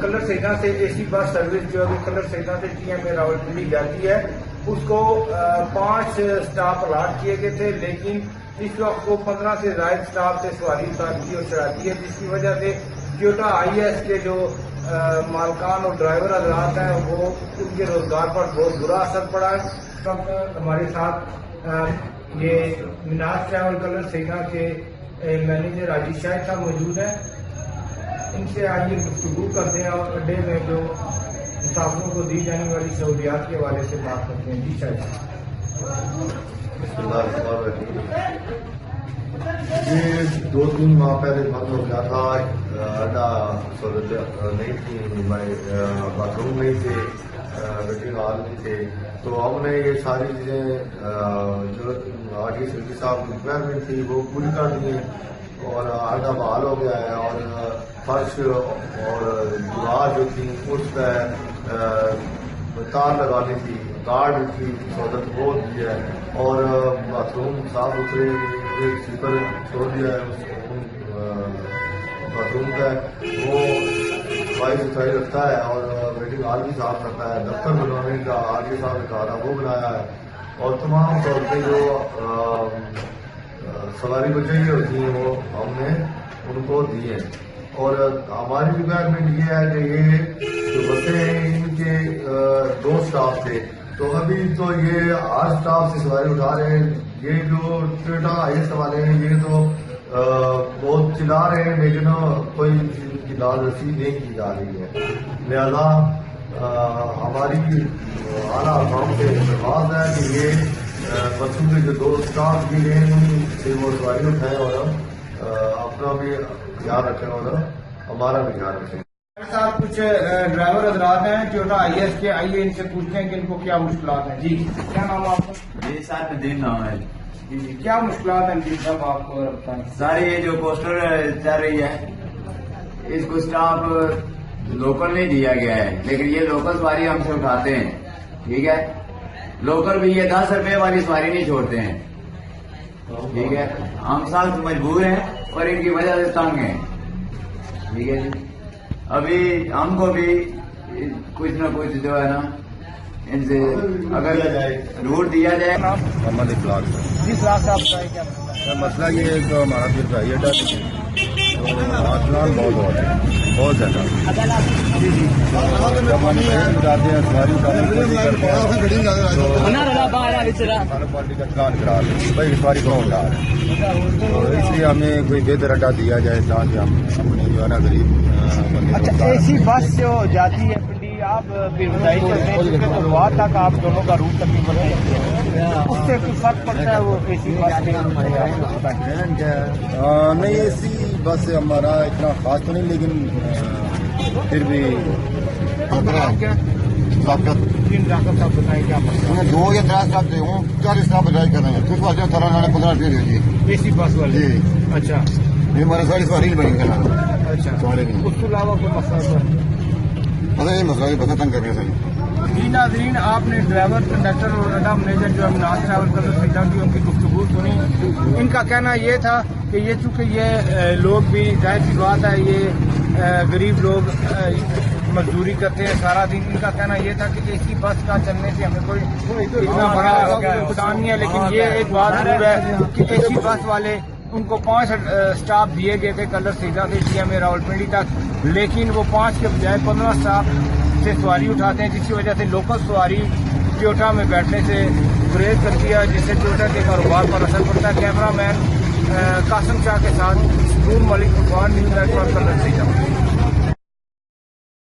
Colour سیدہ سے اے سی bus service جو ابھی کلر سیدہ سے ٹی ایم اے راولپنڈی جاتی ہے اس کو 5 سٹاپ الاٹ کیے گئے تھے، لیکن اس وقت وہ 15 سے زائد سٹاپ سے سواری اتارتی اور چڑھاتی ہے، جس کی وجہ سے ٹویوٹا آئی ایس کے جو مالکان اور ڈرائیور حضرات ہیں وہ ان کے روزگار پر بہت برا اثر پڑا ہے۔ اس وقت ہمارے ساتھ یہ مناز ٹریول کلر سیدہ کے مینیجر راجیش شاہد صاحب موجود ہیں، ان سے آئیے گفتگو کرتے ہیں اور اڈے میں جو مسافروں کو دی جانے والی سہولیات کے حوالے سے بات کرتے ہیں۔ جی شاہد صاحب۔ یہ 2-3 ماہ پہلے بند ہو گیا تھا، اڈا سہولت نہیں تھی، باتھ روم نہیں تھے، ویٹنگ ہال نہیں تھے، تو ہم نے یہ ساری چیزیں جو آر ٹی سلکی صاحب کی ریکوائرمنٹ تھی وہ پوری کر دی ہیں اور اڈا بحال ہو گیا ہے، اور فرش اور دیوار جو تھی اس پہ تار لگانی تھی، گارڈ کی سہولت وہ دی ہے، اور باتھ روم صاف ستھرے ایک سلیپر چھوڑ دیا ہے باتھ روم کا، وہ صفائی ستھرائی رکھتا ہے اور ویٹنگ ہال بھی صاف کرتا ہے، دفتر بنانے کا آر کے صاحب نے کہا تھا وہ بنایا ہے، اور تمام سہولتیں جو سواری کو چاہیے ہوتی ہیں وہ ہم نے ان کو دی ہیں۔ اور ہماری ریکوائرمنٹ یہ ہے کہ یہ جو بسیں ہیں ان کے 2 سٹاف تھے، تو ابھی تو یہ 8 سٹاف سے سواری اٹھا رہے ہیں۔ یہ جو ٹویوٹا آئی ایس والے ہیں یہ تو بہت چلا رہے ہیں، لیکن کوئی ان کی داد رسید نہیں کی جا رہی ہے، لہذا ہماری اعلیٰ حکام سے درخواست ہے کہ یہ بسوں کے جو 2 سٹاف بھی ہیں ان سے وہ سواری اٹھائیں اور اپنا بھی خیال رکھیں اور ہمارا بھی خیال رکھیں۔ صاحب کچھ ڈرائیور حضرات ہیں ٹویوٹا آئی ایس کے، آئیے ان سے پوچھتے ہیں کہ ان کو کیا مشکلات ہیں۔ جی کیا نام ہے آپ کا؟ جی سر ندیم نام ہے۔ جی جی کیا مشکلات ہیں ندیم صاحب آپ کو بتائیں؟ سر یہ جو پوسٹر چل رہی ہے اس کو اسٹاف لوکل نہیں دیا گیا ہے، لیکن یہ لوکل سواری ہم سے اٹھاتے ہیں، ٹھیک ہے، لوکل بھی یہ 10 روپے والی سواری نہیں چھوڑتے ہیں، ٹھیک ہے، ہم سب مجبور ہیں اور ان کی وجہ سے تنگ ہیں، ٹھیک ہے جی۔ ابھی ہم کو بھی کچھ نہ کچھ جو ہے نا ان سے اگر روٹ دیا جائے۔ محمد اخلاق جی اخلاق صاحب بتائیں کیا مسئلہ ہے؟ مسئلہ یہ ہے کہ ہمارا پھر بھائی اڈا آسمان بہت ہوتے ہیں، بہت زیادہ جی جی جب ہم ٹرین اٹھاتے ہیں سواری اٹھانے کی کوشش کرتے ہیں تو پارٹی کا چلان کرا لیں بھائی سواری کو اٹھا رہے ہیں، تو اس لیے ہمیں کوئی بہتر اڈا دیا جائے تاکہ ہم اپنے جو ہے نا غریب اچھا اے سی بس جو جاتی ہے پنڈی آپ بھی بتائی کرتے ہیں کیونکہ تلوار تک آپ دونوں کا روٹ تقریباً اس سے کوئی فرق پڑتا ہے وہ اے سی بس نہیں اے سی بس ہمارا اتنا خاص تو نہیں، لیکن پھر بھی ڈاکٹر صاحب بتائیں کیا مسئلہ 2 یا 3 سال سے ہوں 40 سال بجائی کر رہے ہیں، کچھ واسطے 15 پھر جی اے سی بس والے؟ جی اچھا یہ ہمارے ساری سواری نہیں بنی کرنا، اچھا اس کے علاوہ کوئی مسئلہ پتہ یہ مسئلہ یہ پتہ تنگ کر رہے ہیں۔ جی ناظرین آپ نے ڈرائیور کنڈکٹر اور اڈا مینیجر جو مناز ٹریول کلر سیدہ کی ان کی گفتگو سنی، ان کا کہنا یہ تھا کہ یہ چونکہ یہ لوگ بھی ظاہر سی بات ہے یہ غریب لوگ مزدوری کرتے ہیں سارا دن، ان کا کہنا یہ تھا کہ اے سی بس کا چلنے سے ہمیں کوئی اتنا بڑا نقصان نہیں ہے، لیکن یہ ایک بات ضرور ہے کہ اے سی بس والے ان کو 5 سٹاف دیے گئے تھے کلر سیدہ سے ٹی ایم اے راولپنڈی تک، لیکن وہ 5 کے بجائے 15 سٹاف سے سواری اٹھاتے ہیں، جس کی وجہ سے لوکل سواری ٹویوٹا میں بیٹھنے سے گریز کرتی ہے، جس سے ٹویوٹا کے کاروبار پر اثر پڑتا ہے۔ کیمرہ مین قاسم شاہ کے ساتھ سرور ملک نیوز نیٹورک کلر سیدہ۔